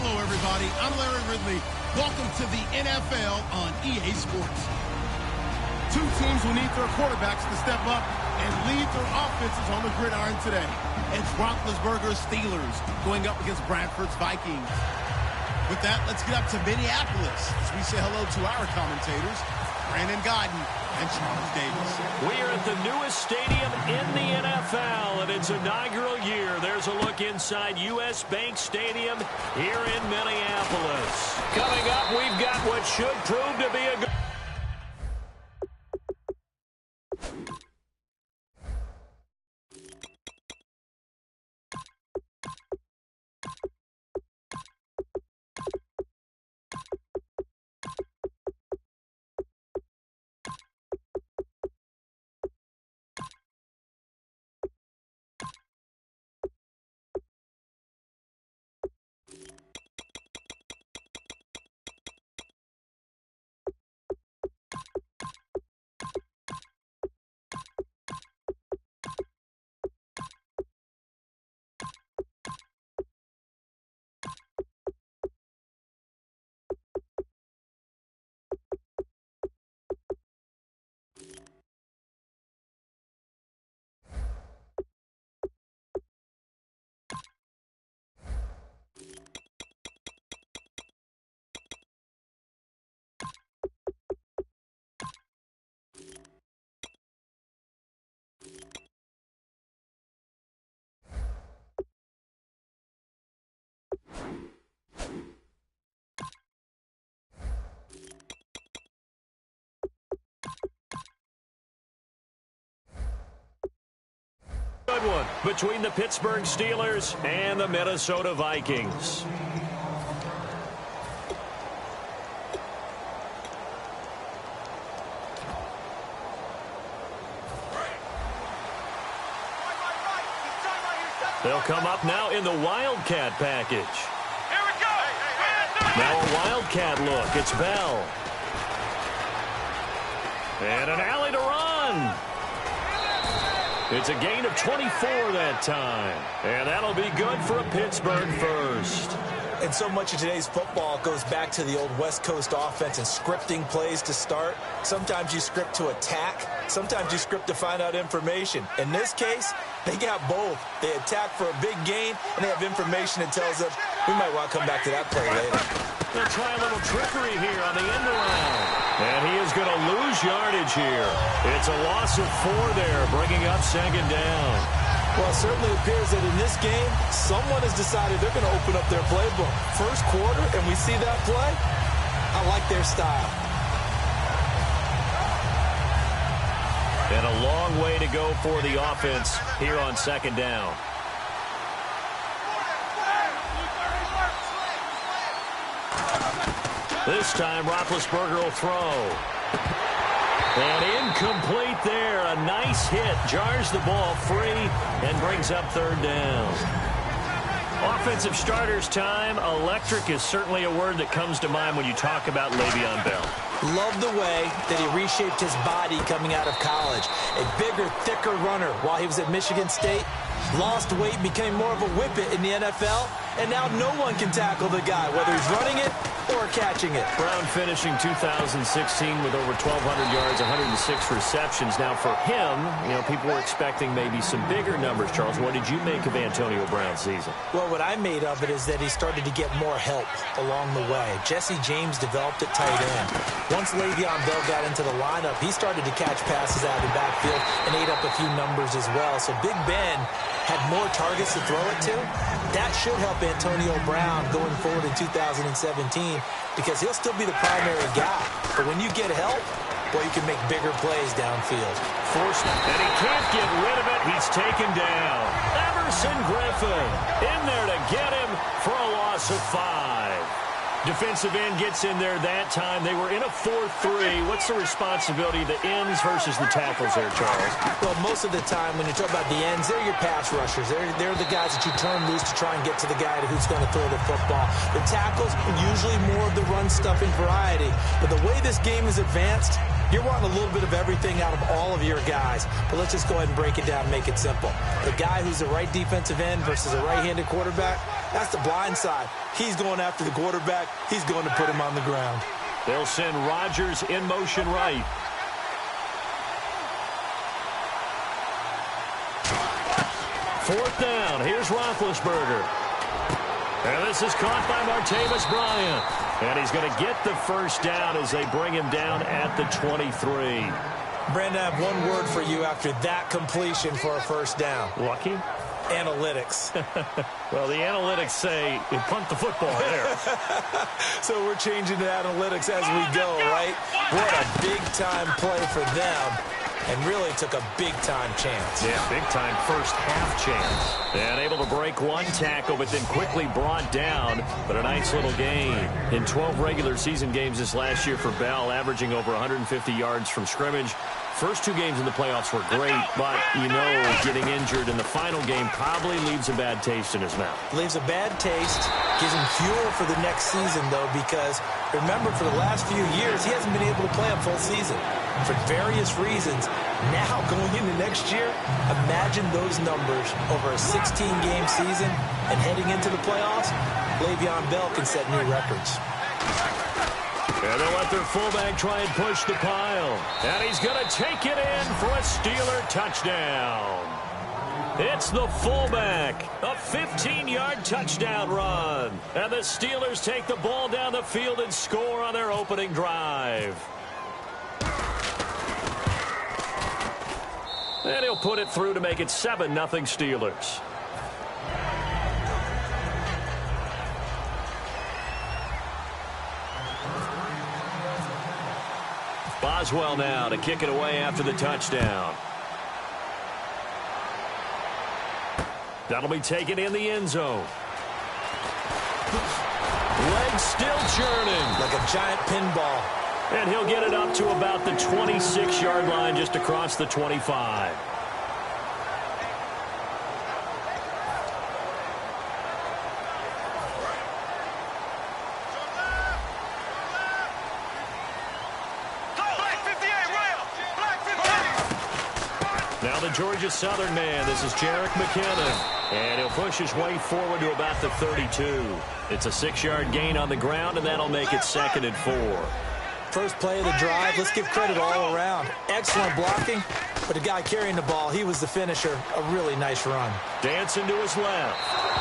Hello, everybody. I'm Larry Ridley. Welcome to the NFL on EA Sports. Two teams will need their quarterbacks to step up and lead their offenses on the gridiron today. It's Roethlisberger's Steelers going up against Bradford's Vikings. With that, let's get up to Minneapolis as we say hello to our commentators, Brandon Gaudin and Charles Davis. We are at the newest stadium in the NFL, and its inaugural year. There's a look inside U.S. Bank Stadium here in Minneapolis. Coming up, we've got what should prove to be a good... Good one between the Pittsburgh Steelers and the Minnesota Vikings. They'll come up now in the Wildcat package. Here we go. Now a Wildcat look. It's Bell. And an alley to run. It's a gain of 24 that time. And that'll be good for a Pittsburgh first. And so much of today's football goes back to the old West Coast offense and scripting plays to start. Sometimes you script to attack. Sometimes you script to find out information. In this case, they got both. They attack for a big gain, and they have information that tells them we might want to come back to that play later. They'll try a little trickery here on the end around. And he is going to lose yardage here. It's a loss of 4 there, bringing up second down. Well, it certainly appears that in this game, someone has decided they're going to open up their playbook. First quarter, and we see that play. I like their style. And a long way to go for the offense here on second down. This time, Roethlisberger will throw. And incomplete there. A nice hit. Jars the ball free and brings up third down. Offensive starters time. Electric is certainly a word that comes to mind when you talk about Le'Veon Bell. Love the way that he reshaped his body coming out of college. A bigger, thicker runner while he was at Michigan State. Lost weight, became more of a whippet in the NFL, and now no one can tackle the guy, whether he's running it or catching it. Brown finishing 2016 with over 1,200 yards, 106 receptions. Now for him, you know, people were expecting maybe some bigger numbers. Charles, what did you make of Antonio Brown's season? Well, what I made of it is that he started to get more help along the way. Jesse James developed at tight end. Once Le'Veon Bell got into the lineup, he started to catch passes out of the backfield and ate up a few numbers as well. So Big Ben had more targets to throw it to. That should help Antonio Brown going forward in 2017 because he'll still be the primary guy. But when you get help, well, you can make bigger plays downfield. Forced, and he can't get rid of it. He's taken down. Everson Griffin in there to get him for a loss of 5. Defensive end gets in there that time. They were in a 4-3. What's the responsibility of the ends versus the tackles there, Charles? Well, most of the time when you talk about the ends, they're your pass rushers. They're the guys that you turn loose to try and get to the guy who's going to throw the football. The tackles, usually more of the run-stuffing variety. But the way this game is advanced, you're wanting a little bit of everything out of all of your guys. But let's just go ahead and break it down and make it simple. The guy who's the right defensive end versus a right-handed quarterback, That's the blind side. He's going after the quarterback. He's going to put him on the ground. They'll send Rodgers in motion right. Fourth down. Here's Roethlisberger. And this is caught by Martavis Bryant. And he's going to get the first down as they bring him down at the 23. Brandon, I have one word for you after that completion for a first down. Lucky? Analytics. Well, the analytics say you punt the football there. So we're changing to analytics as we go, right? What a big-time play for them. And really took a big-time chance. Yeah, big-time first-half chance. And able to break one tackle, but then quickly brought down. But a nice little gain. In 12 regular season games this last year for Bell, averaging over 150 yards from scrimmage. First two games in the playoffs were great, but, you know, getting injured in the final game probably leaves a bad taste in his mouth. Leaves a bad taste. Gives him fuel for the next season, though, because, remember, for the last few years, he hasn't been able to play a full season. For various reasons. Now, going into next year, imagine those numbers over a 16-game season and heading into the playoffs. Le'Veon Bell can set new records. And they'll let their fullback try and push the pile. And he's going to take it in for a Steeler touchdown. It's the fullback. A 15-yard touchdown run. And the Steelers take the ball down the field and score on their opening drive. And he'll put it through to make it 7-0 Steelers. Boswell now to kick it away after the touchdown. That'll be taken in the end zone. Legs still churning. Like a giant pinball. And he'll get it up to about the 26-yard line just across the 25. Now the Georgia Southern man, this is Jerick McKinnon. And he'll push his way forward to about the 32. It's a 6-yard gain on the ground, and that'll make it 2nd and 4. First play of the drive, let's give credit all around. Excellent blocking, but the guy carrying the ball, he was the finisher. A really nice run. Dancing to his left.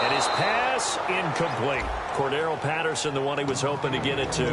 And his pass incomplete. Cordero Patterson, the one he was hoping to get it to.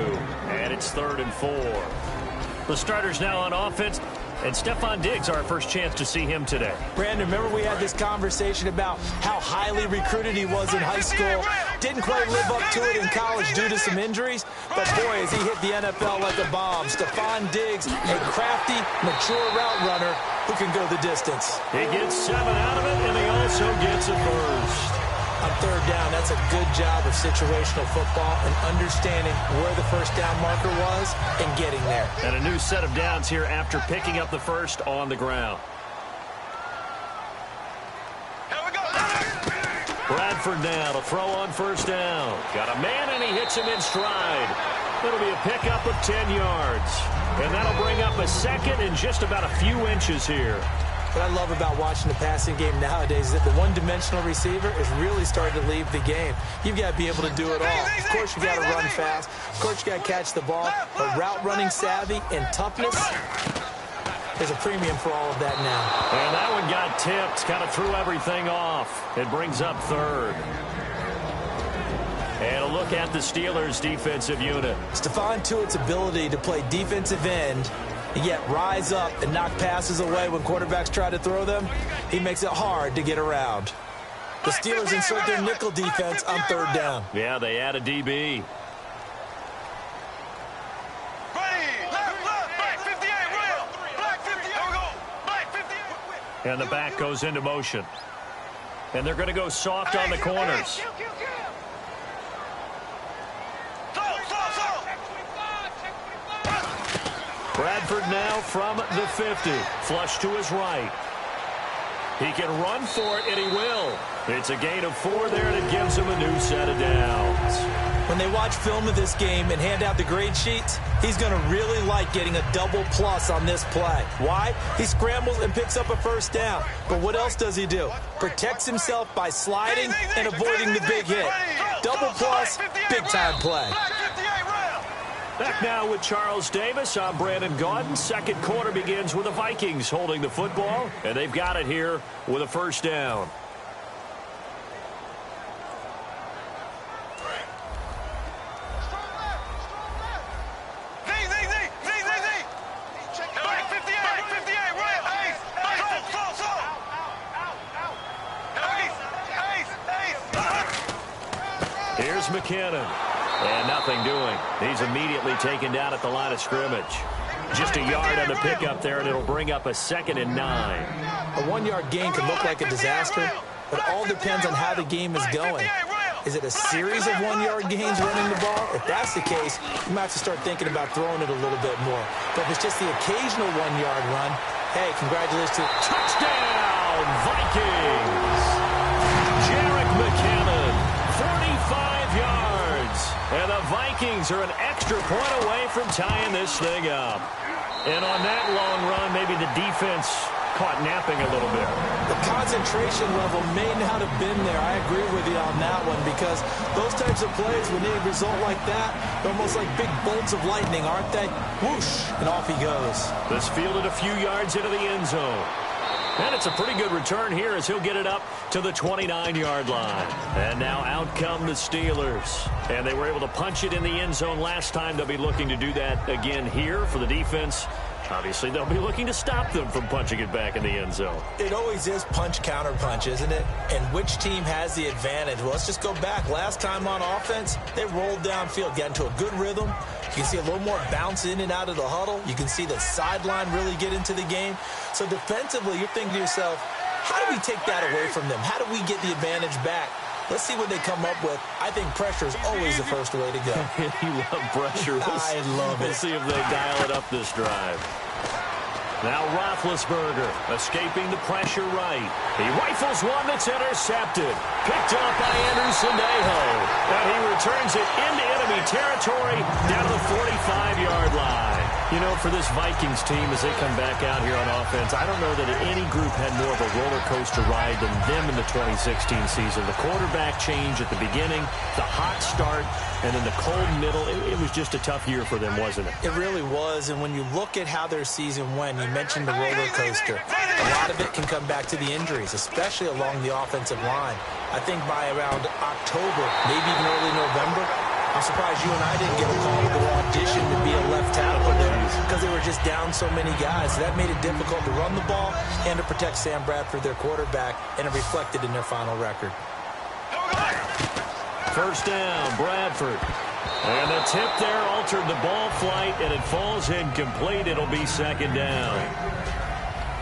And it's 3rd and 4. The starters now on offense. And Stephon Diggs, our first chance to see him today. Brandon, remember we had this conversation about how highly recruited he was in high school. Didn't quite live up to it in college due to some injuries. But, boy, as he hit the NFL like a bomb. Stephon Diggs, a crafty, mature route runner who can go the distance. He gets 7 out of it, and he also gets a first. On 3rd down, that's a good job of situational football and understanding where the first down marker was and getting there. And a new set of downs here after picking up the first on the ground. Here we go. Bradford now to throw on 1st down. Got a man, and he hits him in stride. It'll be a pickup of 10 yards. And that'll bring up a 2nd and just about a few inches here. What I love about watching the passing game nowadays is that the one-dimensional receiver is really starting to leave the game. You've got to be able to do it all. Of course, you got to run fast. Of course, you got to catch the ball. But route running savvy and toughness, there's a premium for all of that now. And that one got tipped, kind of threw everything off. It brings up 3rd. And a look at the Steelers' defensive unit. Stephon Tuitt's ability to play defensive end, and yet rise up and knock passes away when quarterbacks try to throw them, he makes it hard to get around. The Steelers insert their nickel defense on 3rd down. Yeah, they add a DB. And the back goes into motion. And they're going to go soft on the corners. Bradford now from the 50. Flush to his right. He can run for it, and he will. It's a gain of 4 there, and it gives him a new set of downs. When they watch film of this game and hand out the grade sheets, He's going to really like getting a double plus on this play. Why? He scrambles and picks up a first down. But what else does he do? Protects himself by sliding and avoiding the big hit. Double plus, big-time play. Back now with Charles Davis. I'm Brandon Gaudin. Second quarter begins with the Vikings holding the football, and they've got it here with a first down. Here's McKinnon. And nothing doing. He's immediately taken down at the line of scrimmage. Just a yard on the pickup there, and it'll bring up a 2nd and 9. A 1-yard gain can look like a disaster, but it all depends on how the game is going. Is it a series of 1-yard gains running the ball? If that's the case, you might have to start thinking about throwing it a little bit more. But if it's just the occasional 1-yard run, hey, congratulations. Touchdown, Vikings! Jerick McKinnon, 45 yards. And the Vikings are an extra point away from tying this thing up. And on that long run, maybe the defense caught napping a little bit. The concentration level may not have been there. I agree with you on that one, because those types of plays, when they result like that, they're almost like big bolts of lightning, aren't they? Whoosh, and off he goes. This fielded a few yards into the end zone. And it's a pretty good return here as he'll get it up to the 29-yard line. And now out come the Steelers. And they were able to punch it in the end zone last time. They'll be looking to do that again here for the defense. Obviously, they'll be looking to stop them from punching it back in the end zone. It always is punch-counter-punch, isn't it? And which team has the advantage? Well, let's just go back. Last time on offense, they rolled downfield, got into a good rhythm. You can see a little more bounce in and out of the huddle. You can see the sideline really get into the game. So defensively, you're thinking to yourself, how do we take that away from them? How do we get the advantage back? Let's see what they come up with. I think pressure is always the first way to go. You love pressure. I love it. We'll see if they dial it up this drive. Now Roethlisberger escaping the pressure right. He rifles one that's intercepted. Picked up by Andrew Sendejo. And he returns it into enemy territory down to the 45-yard line. You know, for this Vikings team, as they come back out here on offense, I don't know that any group had more of a roller coaster ride than them in the 2016 season. The quarterback change at the beginning, the hot start, and then the cold middle. It was just a tough year for them, wasn't it? It really was. And when you look at how their season went, you mentioned the roller coaster. A lot of it can come back to the injuries, especially along the offensive line. I think by around October, maybe even early November, I'm surprised you and I didn't get a call to go audition to be a left tackle there because they were just down so many guys. So that made it difficult to run the ball and to protect Sam Bradford, their quarterback, and it reflected in their final record. First down, Bradford. And the tip there altered the ball flight, and it falls incomplete. It'll be 2nd down.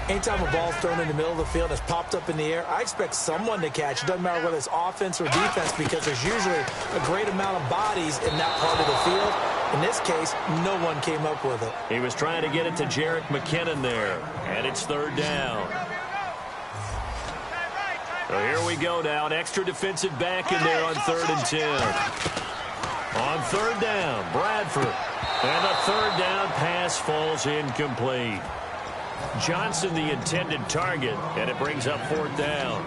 Anytime a ball's thrown in the middle of the field and it's popped up in the air, I expect someone to catch. It doesn't matter whether it's offense or defense because there's usually a great amount of bodies in that part of the field. In this case, no one came up with it. He was trying to get it to Jerick McKinnon there, and it's 3rd down. So here we go now. An extra defensive back in there on 3rd and 10. On 3rd down, Bradford. And the 3rd down pass falls incomplete. Johnson the intended target, and it brings up 4th down.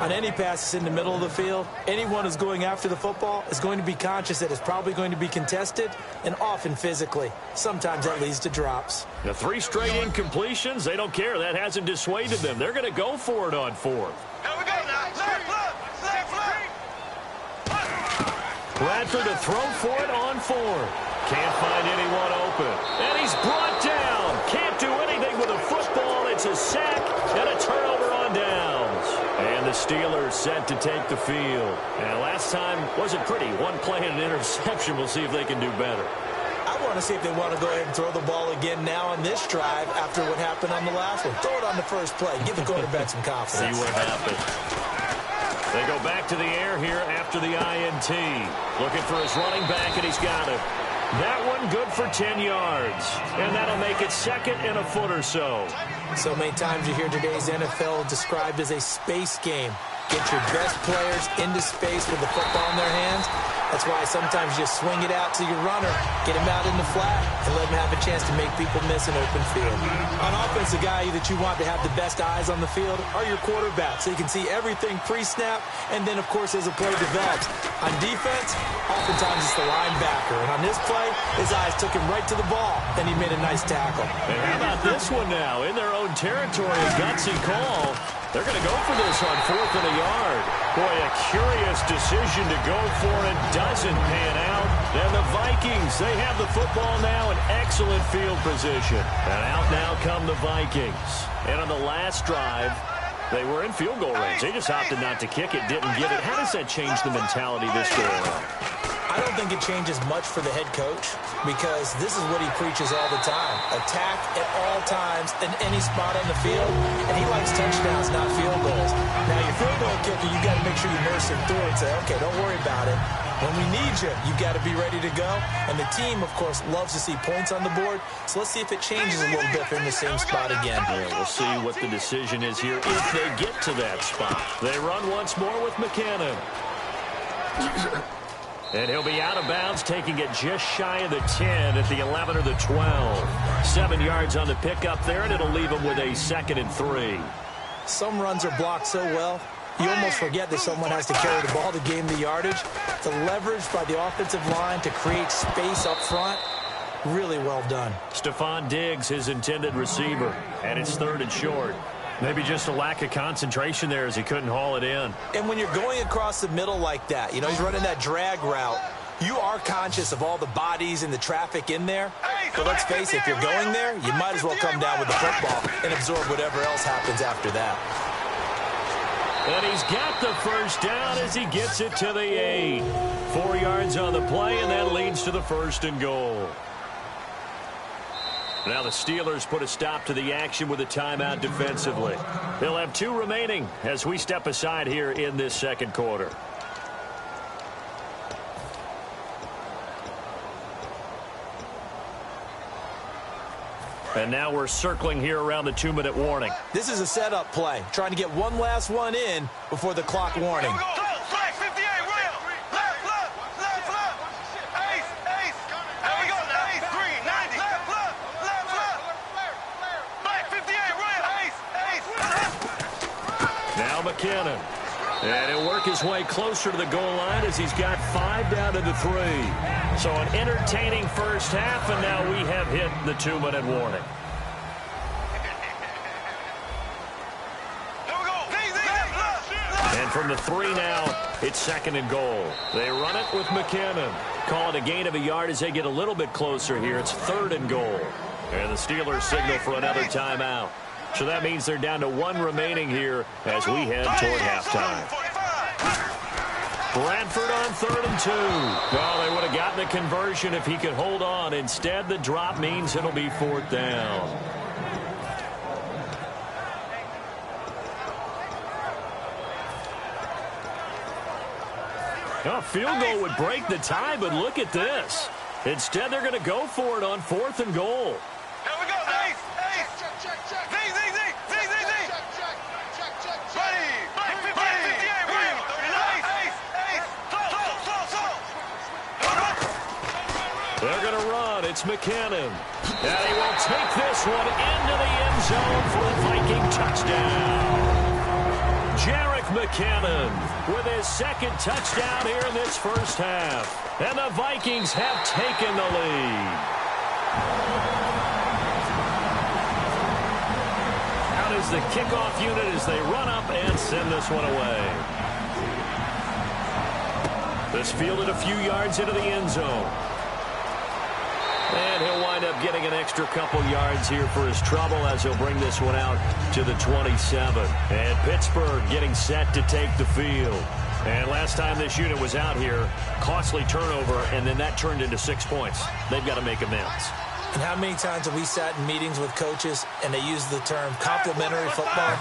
On any passes in the middle of the field, anyone who's going after the football is going to be conscious that it's probably going to be contested and often physically. Sometimes that leads to drops. The 3 straight incompletions, they don't care. That hasn't dissuaded them. They're going to go for it on 4th. Here we go now. Left foot. Bradford to throw for it on 4th. Can't find anyone open. And he's brought down. Can't do anything with a football. It's a sack and a turnover on downs. And the Steelers set to take the field. And last time wasn't pretty. One play and an interception. We'll see if they can do better. I want to see if they want to go ahead and throw the ball again now on this drive after what happened on the last one. Throw it on the first play. Give the quarterback some confidence. See what happens. They go back to the air here after the INT. Looking for his running back, and he's got it. That one good for 10 yards. And that'll make it 2nd and a foot or so. So many times you hear today's NFL described as a space game. Get your best players into space with the football in their hands. That's why sometimes you swing it out to your runner, get him out in the flat, and let him have a chance to make people miss an open field. On offense, the guy that you want to have the best eyes on the field are your quarterbacks, so you can see everything pre-snap, and then, of course, as the play develops. On defense, oftentimes it's the linebacker. And on this play, his eyes took him right to the ball, and he made a nice tackle. And how about this one now? In their own territory, a gutsy call. They're going to go for this on 4th and a yard. Boy, a curious decision to go for it. Doesn't pan out. And the Vikings, they have the football now in excellent field position. And out now come the Vikings. And on the last drive, they were in field goal range. They just opted not to kick it, didn't get it. How does that change the mentality this go around? I don't think it changes much for the head coach because this is what he preaches all the time. Attack at all times in any spot on the field, and he likes touchdowns, not field goals. Now, your field goal kicker, you got to make sure you nurse him through and say, okay, don't worry about it. When we need you, you got to be ready to go. And the team, of course, loves to see points on the board. So let's see if it changes a little bit if they're in the same spot again. Yeah, we'll see what the decision is here if they get to that spot. They run once more with McKinnon. And he'll be out of bounds, taking it just shy of the 10 at the 11 or the 12. 7 yards on the pickup there, and it'll leave him with a 2nd and 3. Some runs are blocked so well, you almost forget that someone has to carry the ball to gain the yardage. The leverage by the offensive line to create space up front, really well done. Stephon Diggs, his intended receiver, and it's 3rd and short. Maybe just a lack of concentration there as he couldn't haul it in. And when you're going across the middle like that, you know, he's running that drag route, you are conscious of all the bodies and the traffic in there. But let's face it, if you're going there, you might as well come down with the football and absorb whatever else happens after that. And he's got the first down as he gets it to the 8. 4 yards on the play, and that leads to the 1st and goal. Now the Steelers put a stop to the action with a timeout defensively. They'll have 2 remaining as we step aside here in this 2nd quarter. And now we're circling here around the 2-minute warning. This is a setup play, trying to get one last one in before the clock warning. McKinnon. And he'll work his way closer to the goal line as he's got 5 down to the 3. So an entertaining first half, and now we have hit the 2-minute warning. And from the 3 now, it's 2nd and goal. They run it with McKinnon. Call it a gain of a yard as they get a little bit closer here. It's 3rd and goal. And the Steelers signal for another timeout. So that means they're down to 1 remaining here as we head toward halftime. Bradford on 3rd and 2. Well, they would have gotten a conversion if he could hold on. Instead, the drop means it'll be 4th down. A field goal would break the tie, but look at this. Instead, they're going to go for it on 4th and goal. They're going to run. It's McKinnon. And he will take this one into the end zone for a Viking touchdown. Jerick McKinnon with his 2nd touchdown here in this first half. And the Vikings have taken the lead. Out is the kickoff unit as they run up and send this one away. This fielded a few yards into the end zone. And he'll wind up getting an extra couple yards here for his trouble as he'll bring this one out to the 27. And Pittsburgh getting set to take the field. And last time this unit was out here, costly turnover, and then that turned into 6 points. They've got to make amends. And how many times have we sat in meetings with coaches and they use the term complementary football?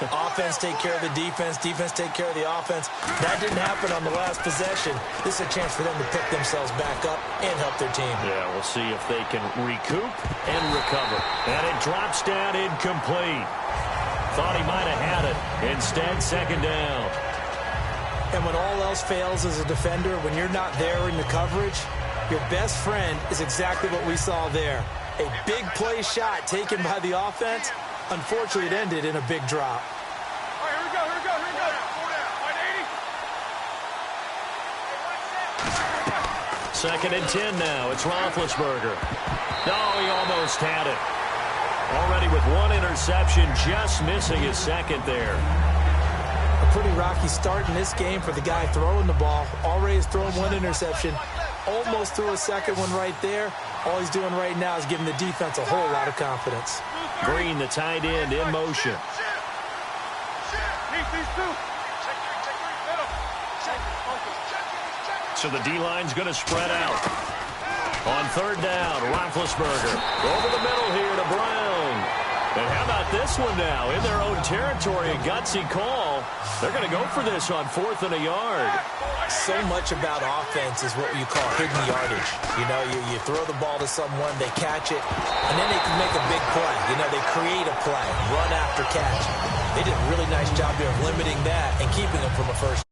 Offense take care of the defense, defense take care of the offense. That didn't happen on the last possession. This is a chance for them to pick themselves back up and help their team. Yeah, we'll see if they can recoup and recover. And it drops down incomplete. Thought he might have had it. Instead, second down. And when all else fails as a defender, when you're not there in the coverage, your best friend is exactly what we saw there. A big play shot taken by the offense. Unfortunately, it ended in a big drop. All right, here we go, here we go, here we go. Pull down. All right, 80. Second and 10 now. It's Roethlisberger. Oh, he almost had it. Already with one interception, just missing his second there. A pretty rocky start in this game for the guy throwing the ball. Already has thrown one interception. Almost threw a second one right there. All he's doing right now is giving the defense a whole lot of confidence. Green, the tight end, in motion. So the D-line's going to spread out. On third down, Roethlisberger. Over the middle here to Brown. And how about this one now? In their own territory, a gutsy call. They're going to go for this on 4th and a yard. So much about offense is what you call hidden yardage. You know, you throw the ball to someone, they catch it, and then they can make a big play. You know, they create a play, run after catch. They did a really nice job there of limiting that and keeping them from a first.